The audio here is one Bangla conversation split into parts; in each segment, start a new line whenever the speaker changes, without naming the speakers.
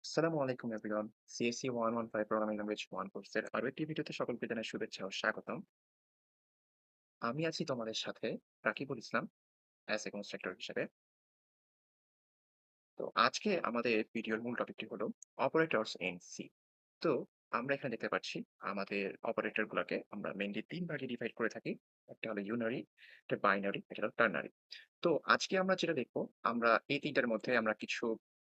আসসালামু আলাইকুম এভরিওয়ান। সিএসসি 115 প্রোগ্রামিং ল্যাঙ্গুয়েজ 1 কোর্সের আরো একটি ভিডিওতে সকলকে জানাই শুভেচ্ছা ও স্বাগতম। আমি আছি তোমাদের সাথে রাকিবুল ইসলাম অ্যাজ এ কনস্ট্রাক্টর হিসেবে। তো আজকে আমাদের ভিডিওর মূল টপিকটি হলো অপারেটরস ইন সি। তো আমরা এখানে দেখতে পাচ্ছি আমাদের অপারেটর গুলাকে আমরা মেইনলি ৩ ভাগে ডিভাইড করে থাকি। একটা হলো ইউনারি, একটা বাইনারি, একটা হলো টার্নারি। তো আজকে আমরা যেটা দেখবো, আমরা এই ৩ টার মধ্যে আমরা কিছু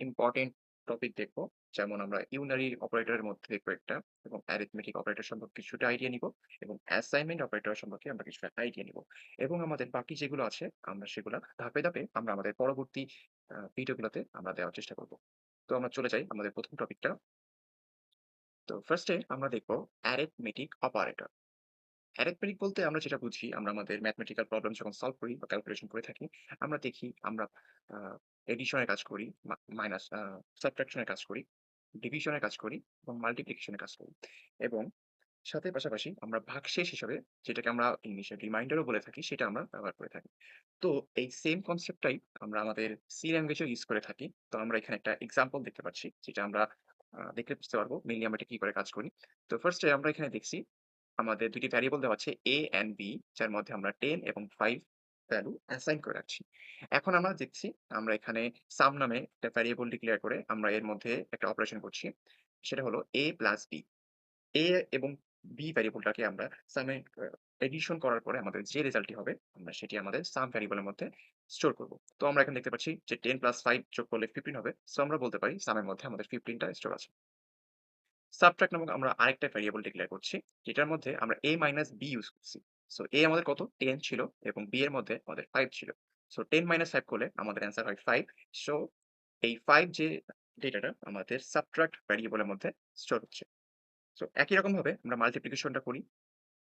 ইম্পোর্টেন্ট টপিক দেখবো। যেমন আমরা ইউনারি অপারেটরের মধ্যে দেখবো একটা এবং অ্যারিথমেটিক অপারেটর সম্পর্কে কিছুটা আইডিয়া নিবো এবং অ্যাসাইনমেন্ট অপারেটর সম্পর্কে আমরা কিছুটা আইডিয়া নিবো। এবং আমাদের বাকি যেগুলো আছে আমরা সেগুলা ধাপে, ধাপে আমরা আমাদের পরবর্তী ভিডিওগুলোতে আমরা দেওয়ার চেষ্টা করব। তো আমরা চলে যাই আমাদের ১ম টপিকটা। তো ফার্স্ট এ আমরা দেখব অ্যারিথমেটিক অপারেটর। অ্যারিথমেটিক বলতে আমরা যেটা বুঝি, আমরা আমাদের ম্যাথমেটিক্যাল প্রবলেম যখন সলভ করি বা ক্যালকুলেশন করে থাকি, আমরা দেখি আমরা আ এডিশনের কাজ করি, মাইনাস সাবট্রাকশন এর কাজ করি, ডিভিশন এর কাজ করি এবং মাল্টিপ্লিকেশন এর কাজ করি। এবং সাথে পাশাপাশি আমরা ভাগশেষ হিসাবে যেটাকে আমরা ইংলিশে রিমাইন্ডারও বলে থাকি, সেটা আমরা ব্যবহার করে থাকি। তো এই সেম কনসেপ্টটাই আমরা আমাদের সি ল্যাঙ্গুয়েজেও ইউজ করে থাকি। তো আমরা এখানে একটা এক্সাম্পল দেখতে পাচ্ছি, যেটা আমরা দেখলে বুঝতে পারবো মেইনলি আমরা এটা কি করে কাজ করি। তো ফার্স্ট এ আমরা এখানে দেখছি আমাদের ২ টি ভ্যারিয়েবল দেওয়া আছে A অ্যান্ড B, যার মধ্যে আমরা 10 এবং 5 ভ্যালু অ্যাসাইন করে রাখছি। এখন আমরা দেখছি আমরা এখানে সাম নামে একটা ভ্যারিয়েবল ডিক্লেয়ার করে আমরা এর মধ্যে একটা অপারেশন করছি। সেটা হলো A প্লাস B। A এবং B ভ্যারিয়েবলটাকে আমরা সামে এডিশন করার পরে আমাদের যে রেজাল্টটি হবে, আমরা সেটি আমাদের সাম ভ্যারিয়েবলের মধ্যে স্টোর করব। তো আমরা এখানে দেখতে পাচ্ছি যে 10 প্লাস 5 যোগ করলে 15 হবে। সো আমরা বলতে পারি সামের মধ্যে আমাদের 15 টা স্টোর আছে। সাবট্রাক্ট নামক আমরা আরেকটা ভ্যারিয়েবল ডিক্লেয়ার করছি, যেটার মধ্যে আমরা a মাইনাস b ইউজ করছি। সো a আমাদের কত? 10 ছিল এবং b এর মধ্যে আমাদের 5 ছিল। সো 10 মাইনাস 5 করলে আমাদের অ্যান্সার হয় 5। সো এই 5 যে ডেটাটা আমাদের সাবট্রাক্ট ভ্যারিয়েবলের মধ্যে স্টোর হচ্ছে। সো একই রকমভাবে আমরা মাল্টিপ্লিকেশনটা করি।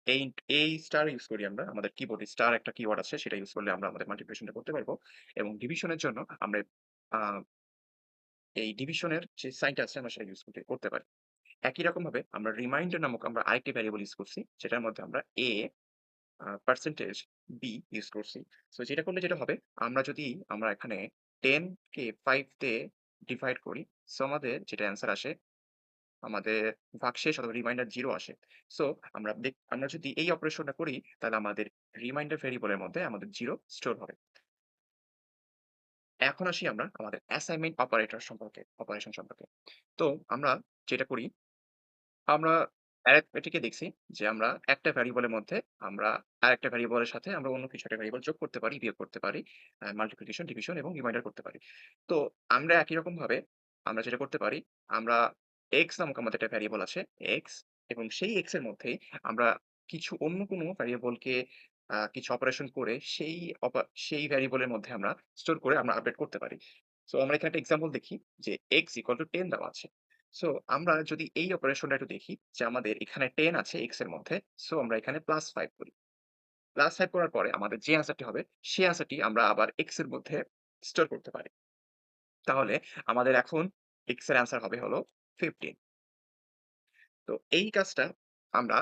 এই এই স্টার ইউজ করি আমরা। আমাদের কিবোর্ডে স্টার একটা কিওয়ার্ড আছে, সেটা ইউজ করলে আমরা আমাদের মাল্টিপ্লিকেশনটা করতে পারবো। এবং ডিভিশনের জন্য আমরা আ এই ডিভিশনের যে সাইনটা আছে আমরা সেটা ইউজ করতে পারি। একই রকমভাবে আমরা রিমাইন্ডার নামক আমরা আরেকটি ভ্যারিয়েবল ইউজ করছি। যেটার মধ্যে আমরা a পার্সেন্টেজ b ইউজ করছি। সো যেটা করলে যেটা হবে, আমরা যদি আমরা এখানে 10 কে 5 দিয়ে ডিভাইড করি, সো আমাদের যেটা অ্যান্সার আসে, আমাদের ভাগশেষ অথবা রিমাইন্ডার 0 আসে। সো আমরা যদি এই অপারেশনটা করি, তাহলে আমাদের রিমাইন্ডার ভেরিয়েবলের মধ্যে আমাদের 0 স্টোর হবে। এখন আসি আমরা আমাদের অ্যাসাইনমেন্ট অপারেশন সম্পর্কে। তো আমরা যেটা করি, আমরা অ্যারিথমেটিক এ দেখছি যে আমরা একটা ভ্যারিয়েবলের মধ্যে আমরা আরেকটা ভ্যারিয়েবলের সাথে আমরা অন্য কিছু একটা ভ্যারিয়েবল যোগ করতে পারি, বিয়োগ করতে পারি, মাল্টিপ্লিকেশন, ডিভিশন এবং রিমাইন্ডার করতে পারি। তো আমরা একই রকমভাবে আমরা যেটা করতে পারি, আমরা x নামক আমাদের একটা ভ্যারিয়েবল আছে, x, এবং সেই x এর মধ্যেই আমরা কিছু অন্য কোনো ভ্যারিয়েবলকে কিছু অপারেশন করে সেই ভ্যারিয়েবলের মধ্যে আমরা স্টোর করে আমরা আপডেট করতে পারি। সো আমরা এখানে একটা এক্সাম্পল দেখি যে x = 10 দেওয়া আছে। সো আমরা যদি এই অপারেশনটা একটু দেখি, যে আমাদের এখানে 10 আছে x এর মধ্যে। সো আমরা এখানে +5 করি। +5 করার পরে আমাদের যে অ্যান্সারটি হবে, সেই অ্যান্সারটি আমরা আবার x এর মধ্যে স্টোর করতে পারি। তাহলে আমাদের এখন x এর অ্যান্সার হবে হলো 15। তো এই কাজটা আমরা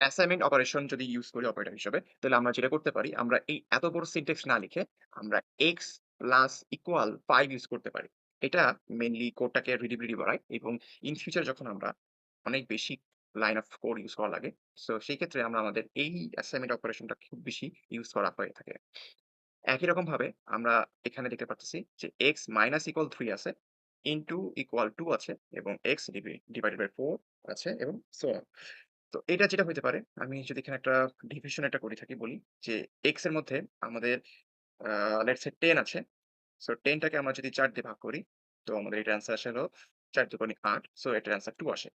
অ্যাসাইনমেন্ট অপারেশন যদি ইউজ করি অপারেটর হিসেবে, তাহলে আমরা যেটা করতে পারি, আমরা এই এত বড় সিনট্যাক্স না লিখে আমরা x প্লাস ইকুয়াল 5 ইউজ করতে পারি। এটা মেইনলি কোডটাকে রিডেবিলিটি বাড়ায় এবং ইন ফিউচার যখন আমরা অনেক বেশি লাইন অফ কোড ইউজ করা লাগে, সো সেই ক্ষেত্রে আমরা আমাদের এই অ্যাসাইনমেন্ট অপারেশনটা খুব বেশি ইউজ করা হয়ে থাকে। একই রকমভাবে আমরা এখানে দেখতে পারতেছি যে x মাইনাস ইকুয়াল 3 আছে, ইনটু ইকুয়াল 2 আছে এবং x ডিভাইডেড বাই 4 আছে এবং সো অন। তো এটা যেটা হইতে পারে, আমি যদি এখানে একটা ডিভিশন একটা করে থাকি, বলি যে x এর মধ্যে আমাদের আ লেটস সে 10 আছে। সো 10 টাকে আমরা যদি 4 দিয়ে ভাগ করি, তো আমাদের এটার অ্যান্সার আসে হলো ৪ দুগুণে ৮। সো এটার অ্যান্সার 2 আসে।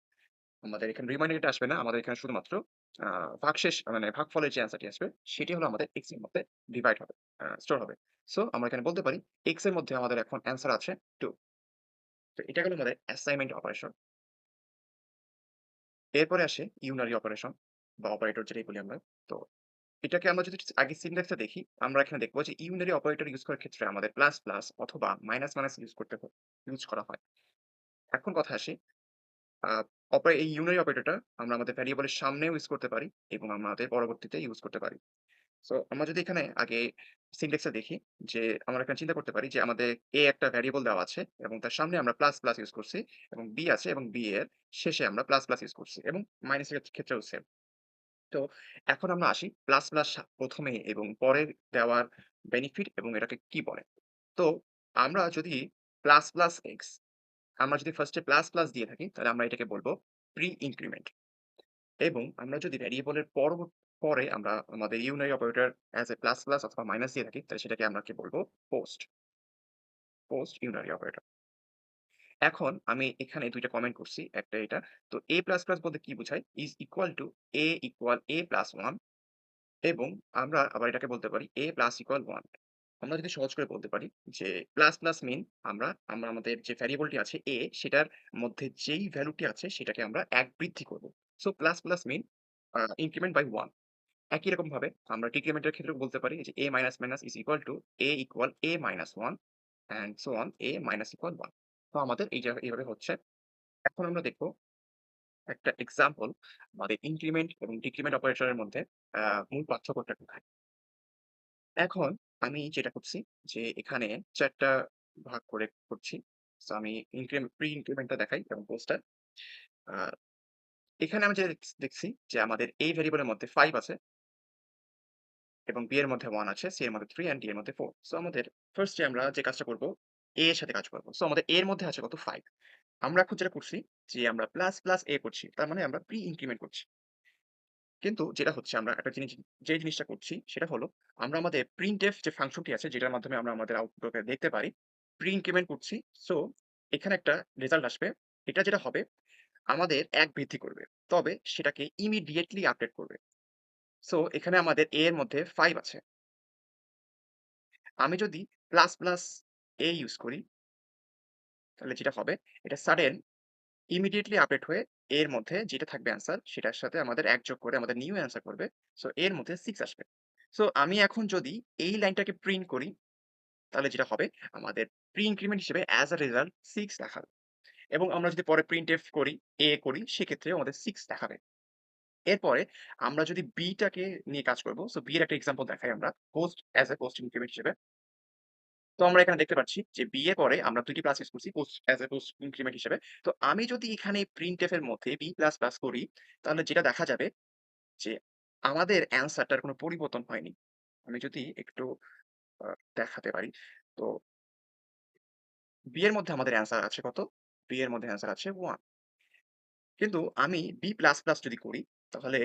আমাদের এখানে রিমাইন্ডার এটা আসবে না। আমাদের এখানে শুধুমাত্র আ ভাগশেষ মানে ভাগফলের যে অ্যান্সারটি আসবে, সেটি হলো আমাদের x এর মধ্যে ডিভাইড হবে, স্টোর হবে। সো আমরা এখানে বলতে পারি x এর মধ্যে আমাদের এখন অ্যান্সার আছে 2। তো এটা গেল আমাদের অ্যাসাইনমেন্ট অপারেশন। এরপরে আসে ইউনারি অপারেশন বা অপারেটর যেটাই বলি আমরা। তো এটাকে আমরা যদি আগে সিনট্যাক্সটা দেখি, আমরা এখানে দেখব যে ইউনারি অপারেটর ইউজ করার ক্ষেত্রে আমাদের প্লাস, প্লাস অথবা মাইনাস, মাইনাস ইউজ করা হয়। এখন কথায় আসি, আ এই ইউনারি অপারেটরটা আমরা আমাদের ভ্যারিয়েবলের সামনেও ইউজ করতে পারি এবং আমাদের পরবর্তীতে ইউজ করতে পারি। সো আমরা যদি এখানে আগে সিনট্যাক্সে দেখি যে আমরা এখানে চিন্তা করতে পারি যে আমাদের a একটা ভ্যারিয়েবল দেওয়া আছে এবং তার সামনে আমরা প্লাস, প্লাস ইউজ করছি এবং b আছে এবং b এর শেষে আমরা প্লাস, প্লাস ইউজ করছি এবং মাইনাসের ক্ষেত্রেও সেম। তো এখন আমরা আসি প্লাস, প্লাস ১ম এ এবং পরের দেওয়ার বেনিফিট এবং এটাকে কি বলে। তো আমরা যদি প্লাস, প্লাস x আমরা যদি ফার্স্ট এ প্লাস, প্লাস দিয়ে থাকি তাহলে আমরা এটাকে বলব প্রি ইনক্রিমেন্ট এবং আমরা যদি ভ্যারিয়েবলের পরে আমরা আমাদের unary operator as a plus, plus অথবা মাইনাস দিয়ে থাকি তাহলে সেটাকে আমরা কি বলব পোস্ট, পোস্ট ইউনারি অপারেটর। এখন আমি এখানে ২ টা কমেন্ট করছি। একটা এটা। তো a++ বলতে কি বোঝায়? Is equal to a equal a plus 1 এবং আমরা আবার এটাকে বলতে পারি a প্লাস ইকুয়াল 1। আমরা যদি সহজ করে বলতে পারি যে প্লাস, প্লাস মিন আমরা আমরা আমাদের যে ভ্যারিয়েবলটি আছে a সেটার মধ্যে যেই ভ্যালুটি আছে সেটাকে আমরা ১ বৃদ্ধি করব। So plus, plus mean increment by 1। একই রকমভাবে আমরা ডিক্রিমেন্টের ক্ষেত্রেও বলতে পারি যে a minus minus is equal to a equal a minus 1 and so on a minus equal 1। তো আমাদের এইভাবে হচ্ছে। এখন আমরা দেখব একটা এক্সাম্পল আমাদের ইনক্রিমেন্ট এবং ডিক্রিমেন্ট অপারেটরের মধ্যে মূল পার্থক্যটা কোথায়? এখন আমি যেটা করছি যে এখানে ৪ টা ভাগ করে করছি। সো আমি প্রি ইনক্রিমেন্টটা দেখাই এবং পোস্টটা। আ এখানে আমি যেটা দেখছি যে আমাদের A ভ্যারিয়েবলের মধ্যে ৫ আছে এবং B এর মধ্যে ১ আছে, C এর মধ্যে ৩ অ্যান্ড D এর মধ্যে ৪। সো আমাদের ফার্স্ট এ আমরা যে কাজটা করব A এর সাথে কাজ করব। সো আমাদের A এর মধ্যে আছে কত? ৫। আমরা এখন যেটা করছি যে আমরা প্লাস, প্লাস A করছি। তার মানে আমরা প্রি ইনক্রিমেন্ট করছি। কিন্তু যেটা হচ্ছে আমরা একটা জিনিস যে জিনিসটা করছি সেটা হলো আমরা আমাদের printf যে ফাংশনটি আছে যেটার মাধ্যমে আমরা আমাদের আউটপুটটাকে দেখতে পারি, প্রি ইনক্রিমেন্ট করছি। সো এখানে একটা রেজাল্ট আসবে। এটা যেটা হবে আমাদের ১ বৃদ্ধি করবে। তবে সেটাকে ইমিডিয়েটলি আপডেট করবে। সো এখানে আমাদের a এর মধ্যে ৫ আছে। আমি যদি প্লাস, প্লাস a ইউস করি তাহলে যেটা হবে এটা সাডেন ইমিডিয়েটলি আপডেট হয়ে এর মধ্যে যেটা থাকবে অ্যান্সার সেটার সাথে আমাদের ১ যোগ করে আমাদের নিউ অ্যান্সার করবে। সো এর মধ্যে ৬ আসবে। সো আমি এখন যদি এই লাইনটাকে প্রিন্ট করি তাহলে যেটা হবে আমাদের প্রি ইনক্রিমেন্ট হিসেবে অ্যাজ আ রেজাল্ট ৬ দেখাবে। এবং আমরা যদি পরে প্রিন্টএফ করি, A করি সেক্ষেত্রেও আমাদের ৬ দেখাবে। এরপরে আমরা যদি B টাকে নিয়ে কাজ করব। সো B এর একটা এক্সাম্পল দেখাই আমরা অ্যাজ এ পোস্ট ইনক্রিমেন্ট হিসেবে। তো আমরা এখানে দেখতে পাচ্ছি যে B এর পরে আমরা ২ টি প্লাস ইউস করছি অ্যাজ এ পোস্ট ইনক্রিমেন্ট হিসেবে। তো আমি যদি এখানে প্রিন্টএফ এর মধ্যে B++ করি তাহলে যেটা দেখা যাবে যে আমাদের অ্যান্সারটার কোন পরিবর্তন হয়নি। আমি যদি একটু আ দেখাতে পারি। তো B এর মধ্যে আমাদের অ্যান্সার আছে কত? B এর মধ্যে অ্যান্সার আছে 1। কিন্তু আমি B++ যদি করি তাহলে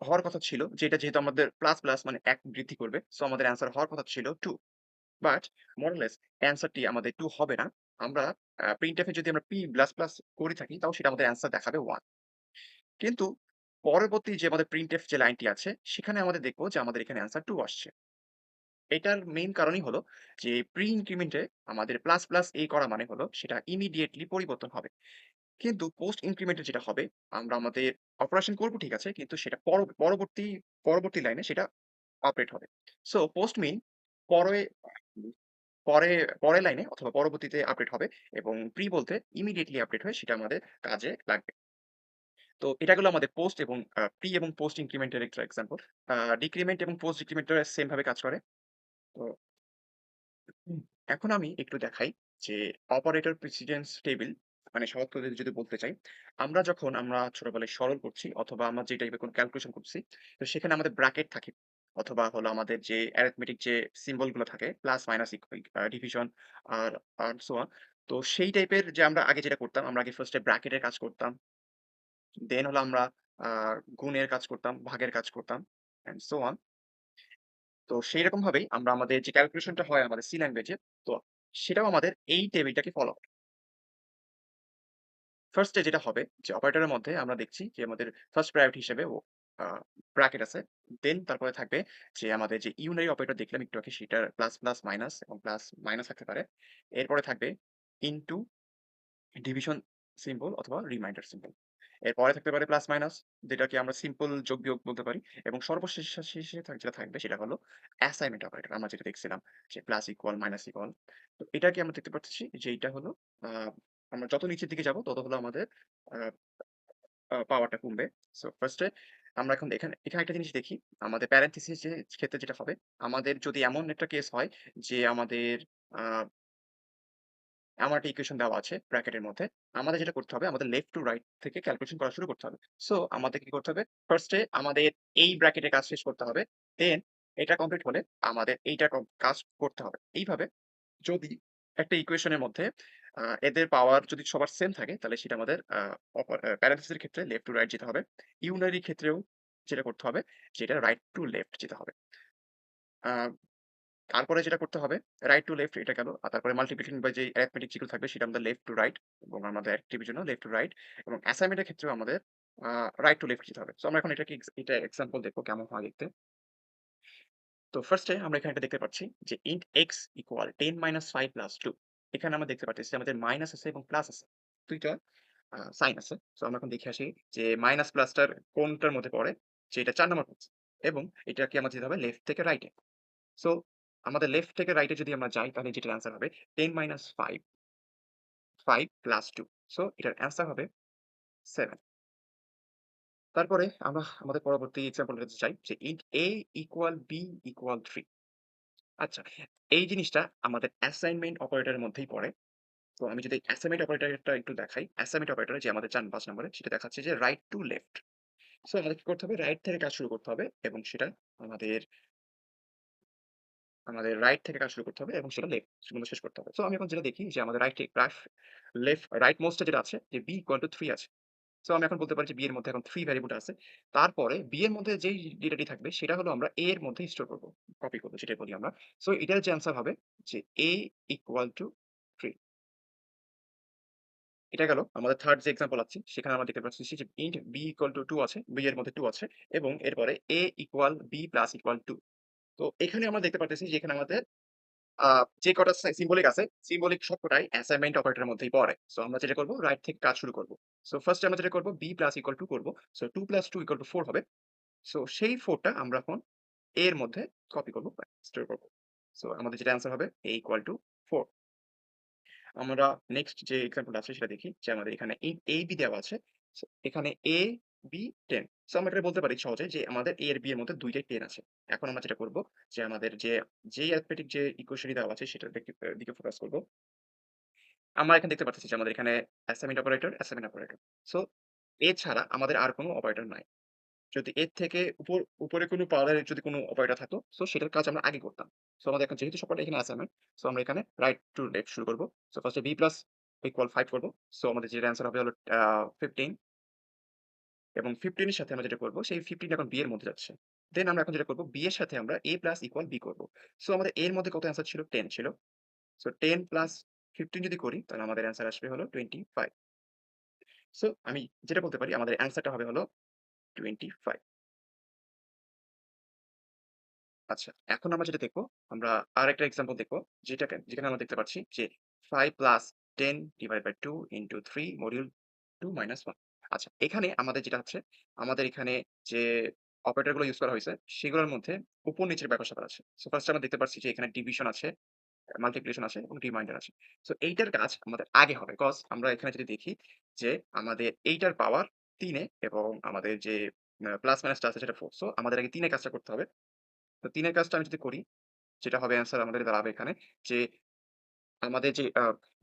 হওয়ার কথা ছিল যে এটা যেহেতু আমাদের প্লাস মানে ১ বৃদ্ধি করবে। সো আমাদের অ্যান্সার হওয়ার কথা ছিল 2। বাট মোর অর লেস অ্যান্সারটি আমাদের 2 হবে না। আমরা প্রিন্টএফ এ যদি আমরা P++ করে থাকি তাও সেটা আমাদের অ্যান্সার দেখাবে 1। কিন্তু পরবর্তী যে আমাদের প্রিন্টএফ যে লাইনটি আছে সেখানে আমাদের দেখব যে আমাদের এখানে অ্যান্সার 2 আসছে। এটার মেইন কারণই হলো যে প্রি ইনক্রিমেন্ট এ আমাদের প্লাস করা মানে হলো সেটা ইমিডিয়েটলি পরিবর্তন হবে। কিন্তু পোস্ট ইনক্রিমেন্ট এ যেটা হবে আমরা আমাদের অপারেশন করব ঠিক আছে কিন্তু সেটা পরবর্তী লাইনে সেটা আপডেট হবে। সো পোস্ট মিন পরে পরে পরের লাইনে অথবা পরবর্তীতে আপডেট হবে এবং প্রি বলতে ইমিডিয়েটলি আপডেট হয়ে সেটা আমাদের কাজে লাগবে। তো এটা গেল আমাদের পোস্ট এবং প্রি এবং পোস্ট ইনক্রিমেন্ট এর একটা এক্সাম্পল। ডিক্রিমেন্ট এবং পোস্ট ডিক্রিমেন্ট এর সেম ভাবে কাজ করে। তো হুম, এখন আমি একটু দেখাই যে অপারেটর প্রিসিডেন্স টেবিল মানে সহজ করে যদি বলতে চাই, আমরা যখন ছোটবেলায় সরল করছি অথবা আমরা যে টাইপের কোনো ক্যালকুলেশন করছি, তো সেখানে আমাদের ব্র্যাকেট থাকে। অথবা হলো আমাদের যে অ্যারিথমেটিক যে সিম্বল গুলো থাকে প্লাস মাইনাস ডিভিশন আর সো অন। তো সেই টাইপের যে আমরা আগে যেটা করতাম, আমরা আগে ফার্স্ট এ ব্র্যাকেটের কাজ করতাম। দেন হলো আমরা আ গুণের কাজ করতাম, ভাগের কাজ করতাম অ্যান্ড সো অন। তো সেইরকম ভাবেই আমরা আমাদের যে ক্যালকুলেশনটা হয় আমাদের সি ল্যাঙ্গুয়েজে, তো সেটাও আমাদের এই টেবিলটাকে ফলো করে। ফার্স্ট এ যেটা হবে যে অপারেটরের মধ্যে আমরা দেখছি যে আমাদের ফার্স্ট প্রায়োরিটি হিসেবে আ ব্র্যাকেট আছে। দেন তারপরে থাকবে যে আমাদের যে ইউনারি অপারেটর দেখলাম একটু আগে সেটার প্লাস মাইনাস এবং প্লাস মাইনাস থাকতে পারে। এরপরে থাকবে ইনটু ডিভিশন সিম্বল অথবা রিমাইন্ডার সিম্বল। এরপরে থাকতে পারে প্লাস মাইনাস যেটাকে আমরা সিম্পল যোগ-বিয়োগ বলতে পারি এবং শেষে যেটা থাকবে সেটা হলো অ্যাসাইনমেন্ট অপারেটর। আমরা যেটা দেখছিলাম যে প্লাস ইকুয়াল, মাইনাস ইকুয়াল। তো এটাকে আমরা দেখতে পাচ্ছি যে এইটা হলো আ আমরা যত নিচের দিকে যাবো তত হলো আমাদের আ আ পাওয়ারটা কমবে। সো ফার্স্ট এ আমরা এখন এখানে এখানে একটা জিনিস দেখি। আমাদের প্যারেনথেসিস এর ক্ষেত্রে যেটা হবে, আমাদের যদি এমন একটা কেস হয় যে আমাদের আ এমন একটা ইকুয়েশন দেওয়া আছে ব্র্যাকেটের মধ্যে। আমাদের যেটা করতে হবে, আমাদের লেফট টু রাইট থেকে ক্যালকুলেশন করা শুরু করতে হবে। সো আমাদের কি করতে হবে? ফার্স্ট এ আমাদের এই ব্র্যাকেটের কাজ শেষ করতে হবে। দেন এটা কমপ্লিট হলে আমাদের এইটার কাজ করতে হবে। এইভাবে যদি একটা ইকুয়েশনের মধ্যে এদের পাওয়ার যদি সবার সেম থাকে, তাহলে সেটা আমাদের প্যারেনথেসিস এর ক্ষেত্রে লেফট টু রাইট যেতে হবে। ইউনারি ক্ষেত্রেও যেটা করতে হবে, যেটা রাইট টু লেফট যেতে হবে। আ তারপরে যেটা করতে হবে, রাইট টু লেফট এটা গেল। তারপরে মাল্টিপ্লিকেশন বা যে অ্যারিথমেটিক যেগুলো থাকবে সেটা আমাদের লেফট টু রাইট এবং আমাদের অ্যাক্টিভিটির জন্য লেফট টু রাইট এবং অ্যাসাইনমেন্ট এর ক্ষেত্রেও আমাদের আ রাইট টু লেফট যেতে হবে। সো আমরা এখন এটাকে এটা এক্সাম্পল দেখব কেমন হয় দেখতে। তো ফার্স্ট এ আমরা এখানে একটা দেখতে পাচ্ছি যে int x ইকুয়াল 10 5 2 এখানে আমরা দেখতে পাচ্ছি যে আমাদের মাইনাস আছে এবং প্লাস আছে। ২ টা সাইন আছে। সো আমরা এখন দেখে আসি যে মাইনাস প্লাসটার কোনটার মধ্যে পড়ে? যে এটা ৪ নাম্বার পড়ছে এবং এটাকে আমাদের যেতে হবে লেফট থেকে রাইট এ। সো আমাদের লেফট থেকে রাইট এ যদি আমরা যাই তাহলে যেটার অ্যান্সার হবে 10 5, 5 প্লাস 2। সো এটার অ্যান্সার হবে 7। তারপরে আমরা আমাদের পরবর্তী এক্সাম্পলটাতে যাই যে int a equal b equal 3। আচ্ছা, এই জিনিসটা আমাদের অ্যাসাইনমেন্ট অপারেটরের মধ্যেই পড়ে। তো আমি যদি অ্যাসাইনমেন্ট অপারেটরটা একটু দেখাই, অ্যাসাইনমেন্ট অপারেটরে যে আমাদের ৪-৫ নম্বরে সেটা দেখাচ্ছে যে রাইট টু লেফট। সো আমাদের কি করতে হবে? রাইট থেকে কাজ শুরু করতে হবে এবং সেটা আমাদের আমাদের রাইট থেকে কাজ শুরু করতে হবে এবং সেটা লেফট পর্যন্ত শেষ করতে হবে। সো আমি এখন যেটা দেখি যে আমাদের রাইট মোস্ট এ যেটা আছে যে b ইকুয়াল টু 3 আছে। সো আমি এখন বলতে পারি যে b এর মধ্যে এখন 3 ভ্যারিয়েবলটা আছে। তারপরে b এর মধ্যে যেই ডেটাটি থাকবে সেটা হলো আমরা a এর মধ্যে স্টোর করব। কপি করব যেটাই বলি আমরা। সো এটার যে অ্যান্সার হবে যে a ইকুয়াল টু 3। এটা গেল আমাদের 3rd যে এক্সাম্পল আছে সেখানে আমরা দেখতে পাচ্ছি যে int b ইকুয়াল টু 2 আছে। b এর মধ্যে 2 আছে এবং এরপরে a equal b plus equal 2। তো এখানে আমরা দেখতে পারতেছি যে এখানে আমাদের আ যে কটা সিম্বলিক আছে, সিম্বলিক সবকটাই অ্যাসাইনমেন্ট অপারেটরের মধ্যেই পড়ে। সো আমরা যেটা করব রাইট থেকে কাজ শুরু করব। সো ফার্স্ট এ আমরা যেটা করব b প্লাস ইকুয়াল টু করব। সো 2 প্লাস 2 ইকুয়াল টু 4 হবে। সো সেই 4 টা আমরা এখন a এর মধ্যে কপি করব বা স্টোর করব। সো আমাদের যেটা অ্যান্সার হবে a ইকুয়াল টু 4। আমরা নেক্সট যে এক্সাম্পলটা আছে সেটা দেখি যে আমাদের এখানে AB দেওয়া আছে। সো এখানে A, B, 10। সো আমরা এটা বলতে পারি সহজে যে আমাদের A আর B এর মধ্যে ২ টাই 10 আছে। এখন আমরা যেটা করব যে আমাদের যেই অ্যারিথমেটিক যে ইকুয়েশনটি দেওয়া আছে সেটার দিকে ফোকাস করব। আমরা এখানে দেখতে পাচ্ছি যে আমাদের এখানে অ্যাসাইনমেন্ট অপারেটর। সো এছাড়া আমাদের আর কোন অপারেটর নাই। যদি এর থেকে উপরে কোনো পাওয়ারের যদি কোনো অপারেটর থাকতো, সো সেটার কাজ আমরা আগে করতাম। সো আমাদের এখন যেহেতু সবকটা এখানে অ্যাসাইনমেন্ট, সো আমরা এখানে রাইট টু লেফট শুরু করব। সো ফার্স্ট এ b প্লাস ইকুয়াল 5 করব। সো আমাদের যেটা অ্যান্সার হবে হলো 15 এবং 15 এর সাথে আমরা যেটা করব সেই 15 এখন b এর মধ্যে যাচ্ছে। দেন আমরা এখন যেটা করব b এর সাথে আমরা a প্লাস ইকুয়াল b করব। সো আমাদের a এর মধ্যে কত অ্যান্সার ছিল? 10 ছিল। সো 10 প্লাস 15 যদি করি তাহলে আমাদের অ্যান্সার আসবে হলো 25। সো আমি যেটা বলতে পারি আমাদের অ্যান্সারটা হবে হলো 25। আচ্ছা, এখন আমরা যেটা দেখব, আমরা আরেকটা এক্সাম্পল দেখব, যেখানে আমরা দেখতে পাচ্ছি যে 5 plus 10 divide by 2 into 3 module 2 minus 1। আচ্ছা, এখানে আমাদের যেটা হচ্ছে, আমাদের এখানে যে অপারেটর গুলো ইউজ করা হয়েছে, সেগুলোর মধ্যে উপর নিচের ব্যাপার-স্যাপার আছে। সো ফার্স্ট আমরা দেখতে পাচ্ছি যে এখানে ডিভিশন আছে, মাল্টিপ্লিকেশন আছে এবং রিমাইন্ডার আছে। সো এইটার কাজ আমাদের আগে হবে। কজ আমরা এখানে যদি দেখি যে আমাদের এইটার পাওয়ার 3 এ এবং আমাদের যে প্লাস মাইনাসটা আছে সেটা 4। সো আমাদের আগে 3 এর কাজটা করতে হবে। তো ৩ এর কাজটা আমি যদি করি, যেটা হবে অ্যান্সার আমাদের দাঁড়াবে এখানে যে আমাদের যে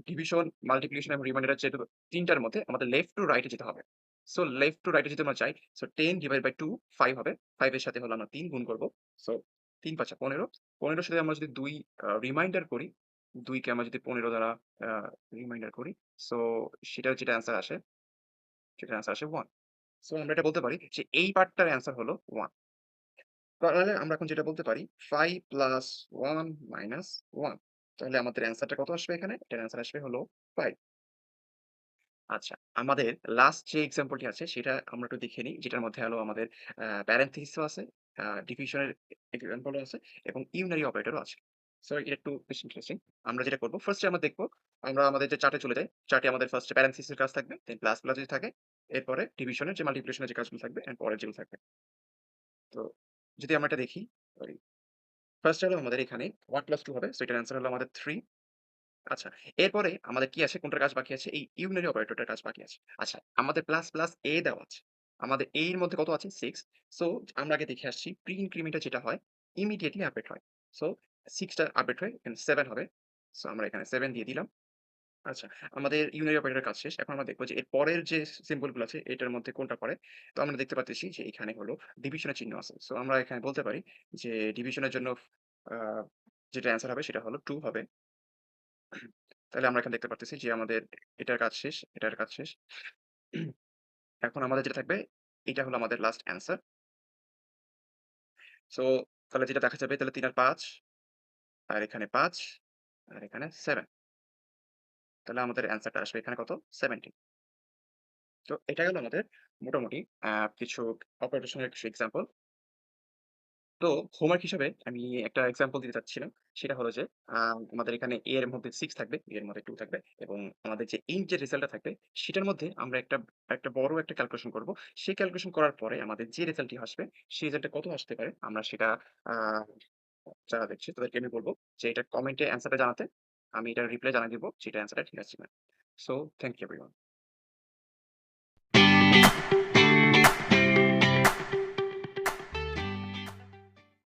ডিভিশন, মাল্টিপ্লিকেশন এবং রিমাইন্ডার যেহেতু ৩ টার মধ্যে আমাদের লেফট টু রাইট এ যেতে হবে। So left to write a যদি আমরা যাই, সো 10 ডিভাইড বাই 2 5 হবে। 5 এর সাথে হলো আমরা ৩ গুণ করব। সো ৩ ৫ ১৫। ১৫ এর সাথে আমরা যদি ২ রিমাইন্ডার করি, ২ কে আমরা যদি ১৫ দ্বারা আ রিমাইন্ডার করি, সো সেটার যেটা অ্যান্সার আসে, সেটার অ্যান্সার আসে ১। সো আমরা এটা বলতে পারি যে এই পার্টটার অ্যান্সার হলো 1। তাহলে আমরা এখন যেটা বলতে পারি 5 প্লাস 1 মাইনাস 1। তাহলে আমাদের অ্যান্সারটা কত আসবে এখানে? এটার অ্যান্সার আসবে হলো 5। আচ্ছা, আমাদের লাস্ট যে এক্সাম্পলটি আছে সেটা আমরা একটু দেখে নিই। যেটার মধ্যে হলো আমাদের প্যারেনথেসিসও আছে, ডিভিশনের এক্সাম্পলও আছে এবং ইউনারি অপারেটরও আছে। সো এটা একটু বেশ ইন্টারেস্টিং। আমরা যেটা করব, ফার্স্ট এ আমরা দেখব, আমরা আমাদের যে চার্টে চলে যাই। চার্টে আমাদের ফার্স্ট এ প্যারেনথেসিসের কাজ থাকবে, দেন প্লাস, প্লাস যদি থাকে, এরপরে ডিভিশনের যে মাল্টিপ্লিকেশনের যে কাজগুলো থাকবে, এন্ড পরের যেগুলো থাকবে। তো যদি আমরা এটা দেখি, সরি ফার্স্ট হলো আমাদের এখানে 1 প্লাস 2 হবে। সো এটার অ্যান্সার হলো আমাদের 3। আচ্ছা, এরপরে আমাদের কি আছে? কোনটার কাজ বাকি আছে? এই ইউনারি অপারেটরটার কাজ বাকি আছে। আচ্ছা, আমাদের প্লাস, প্লাস A দেওয়া আছে। আমাদের A এর মধ্যে কত আছে? 6। সো আমরা আগে দেখে আসছি প্রি ইনক্রিমেন্ট এ যেটা হয় ইমিডিয়েটলি আপডেট হয়। সো 6 টা আপডেট হয়ে এখানে 7 হবে। সো আমরা এখানে 7 দিয়ে দিলাম। আচ্ছা, আমাদের ইউনারি অপারেটরের কাজ শেষ। এখন আমরা দেখব যে এর পরের যে সিম্বল গুলো আছে এটার মধ্যে কোনটা পড়ে। তো আমরা দেখতে পারতেছি যে এখানে হলো ডিভিশন এর চিহ্ন আছে। সো আমরা এখানে বলতে পারি যে ডিভিশনের জন্য আ যেটা অ্যান্সার হবে সেটা হলো 2 হবে। তাহলে আমরা এখানে দেখতে পারতেছি যে আমাদের এটার কাজ শেষ, এটার কাজ শেষ। এখন আমাদের যেটা থাকবে এটা হলো আমাদের লাস্ট অ্যান্সার। সো তাহলে যেটা দেখা যাবে তাহলে ৩ আর ৫ আর এখানে ৫ আর এখানে 7। তাহলে আমাদের অ্যান্সারটা আসবে এখানে কত? 17। তো এটা গেল আমাদের মোটামুটি আ কিছু অপারেশন এর কিছু এক্সাম্পল। তো হোমওয়ার্ক হিসাবে আমি একটা এক্সাম্পল দিতে চাচ্ছিলাম। সেটা হলো যে আ আমাদের এখানে A এর মধ্যে 6 থাকবে, B এর মধ্যে 2 থাকবে এবং আমাদের যে ইন্ট যে রেজাল্টটা থাকবে সেটার মধ্যে আমরা একটা বড় একটা ক্যালকুলেশন করব। সেই ক্যালকুলেশন করার পরে আমাদের যে রেজাল্টটি আসবে সেই রেজাল্টটা কত আসতে পারে আমরা সেটা আ যারা দেখছে তাদেরকে আমি বলব যে এটা কমেন্টে অ্যান্সারটা জানাতে। আমি এটার রিপ্লাই জানায় দিব যেটা অ্যান্সারটা ঠিক আছে কিনা। So thank you everyone.